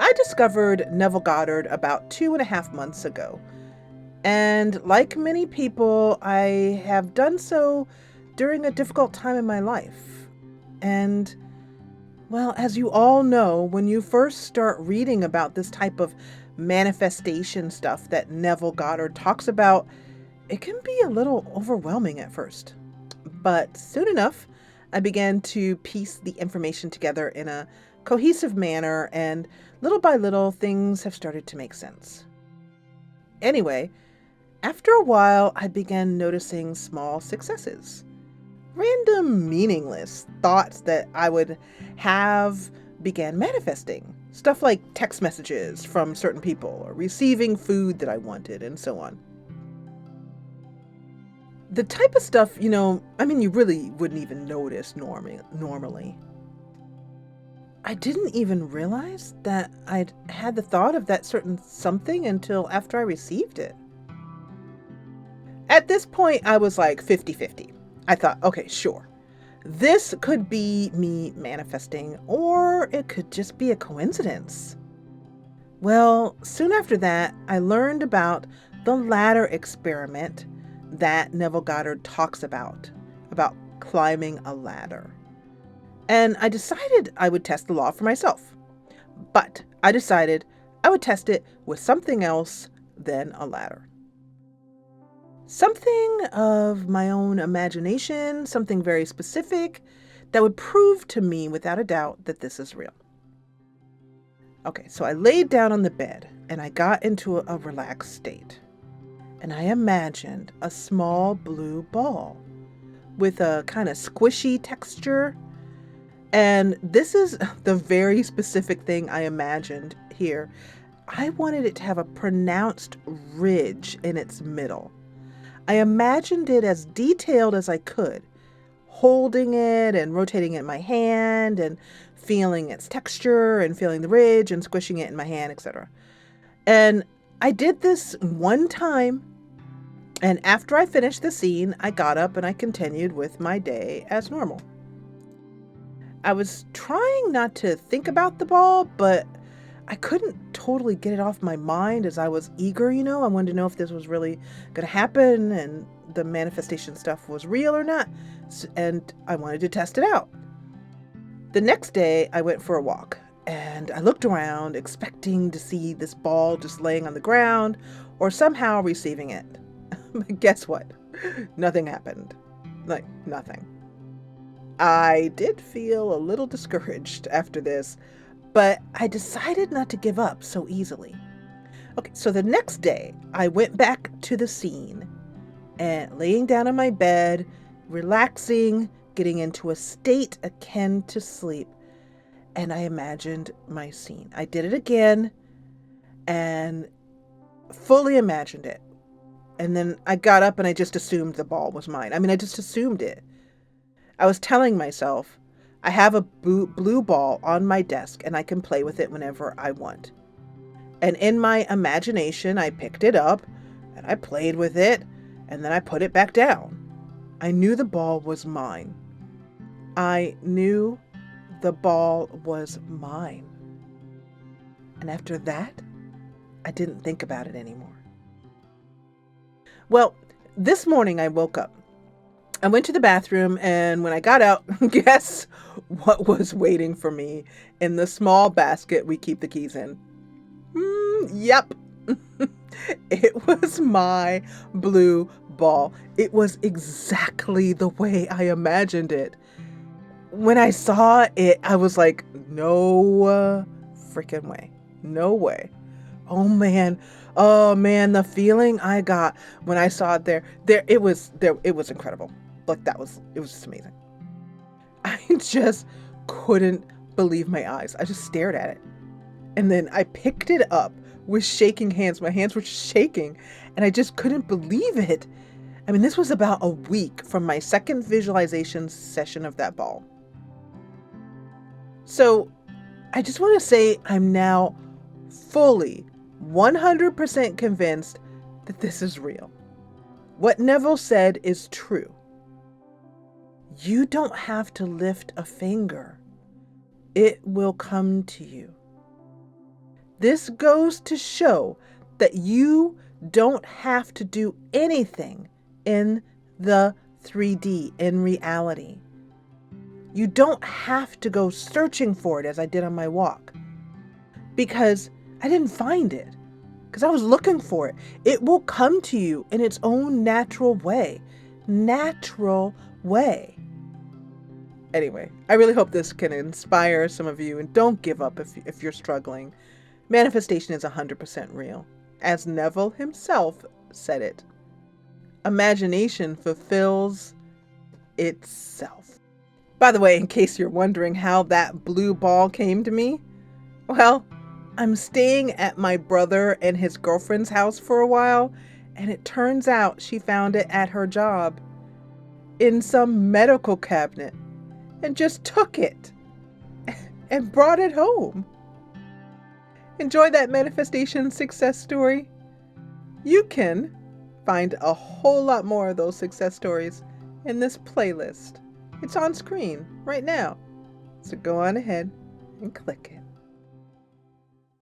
I discovered Neville Goddard about 2.5 months ago. And like many people, I have done so during a difficult time in my life. And, well, as you all know, when you first start reading about this type of manifestation stuff that Neville Goddard talks about, it can be a little overwhelming at first. But soon enough, I began to piece the information together in a cohesive manner, and little by little, things have started to make sense. Anyway, after a while, I began noticing small successes. Random, meaningless thoughts that I would have began manifesting. Stuff like text messages from certain people, or receiving food that I wanted, and so on. The type of stuff, you really wouldn't even notice normally. I didn't even realize that I'd had the thought of that certain something until after I received it. At this point, I was like 50-50. I thought, okay, sure. This could be me manifesting, or it could just be a coincidence. Well, soon after that, I learned about the ladder experiment that Neville Goddard talks about climbing a ladder. And I decided I would test the law for myself. But I decided I would test it with something else than a ladder. Something of my own imagination, something very specific that would prove to me without a doubt that this is real. Okay, so I laid down on the bed and I got into a relaxed state. And I imagined a small blue ball with a kind of squishy texture. And this is the very specific thing I imagined here. I wanted it to have a pronounced ridge in its middle. I imagined it as detailed as I could, holding it and rotating it in my hand and feeling its texture and feeling the ridge and squishing it in my hand, etc. And I did this one time, and after I finished the scene, I got up and I continued with my day as normal. I was trying not to think about the ball, but I couldn't totally get it off my mind as I was eager, I wanted to know if this was really going to happen and the manifestation stuff was real or not, and I wanted to test it out. The next day, I went for a walk, and I looked around expecting to see this ball just laying on the ground or somehow receiving it. But guess what? Nothing happened. Like, nothing. I did feel a little discouraged after this, but I decided not to give up so easily. Okay, so the next day, I went back to the scene and laying down on my bed, relaxing, getting into a state akin to sleep, and I imagined my scene. I did it again and fully imagined it. And then I got up and I just assumed the ball was mine. I just assumed it. I was telling myself, I have a blue ball on my desk and I can play with it whenever I want. And in my imagination, I picked it up and I played with it and then I put it back down. I knew the ball was mine. I knew the ball was mine. And after that, I didn't think about it anymore. Well, this morning I woke up. I went to the bathroom, and when I got out, guess what was waiting for me in the small basket we keep the keys in? Yep. It was my blue ball. It was exactly the way I imagined it. When I saw it, I was like, no freaking way. No way. Oh man, the feeling I got when I saw it it was incredible. Like it was just amazing. I just couldn't believe my eyes. I just stared at it. And then I picked it up with shaking hands. My hands were shaking and I just couldn't believe it. This was about a week from my second visualization session of that ball. So I just want to say I'm now fully 100% convinced that this is real. What Neville said is true. You don't have to lift a finger. It will come to you. This goes to show that you don't have to do anything in the 3D, in reality. You don't have to go searching for it as I did on my walk, because I didn't find it, because I was looking for it. It will come to you in its own natural way. Natural way. Anyway, I really hope this can inspire some of you, and don't give up if you're struggling. Manifestation is 100% real. As Neville himself said it, imagination fulfills itself. By the way, in case you're wondering how that blue ball came to me, well, I'm staying at my brother and his girlfriend's house for a while, and it turns out she found it at her job in some medical cabinet and just took it and brought it home. Enjoy that manifestation success story? You can find a whole lot more of those success stories in this playlist. It's on screen right now, so go on ahead and click it.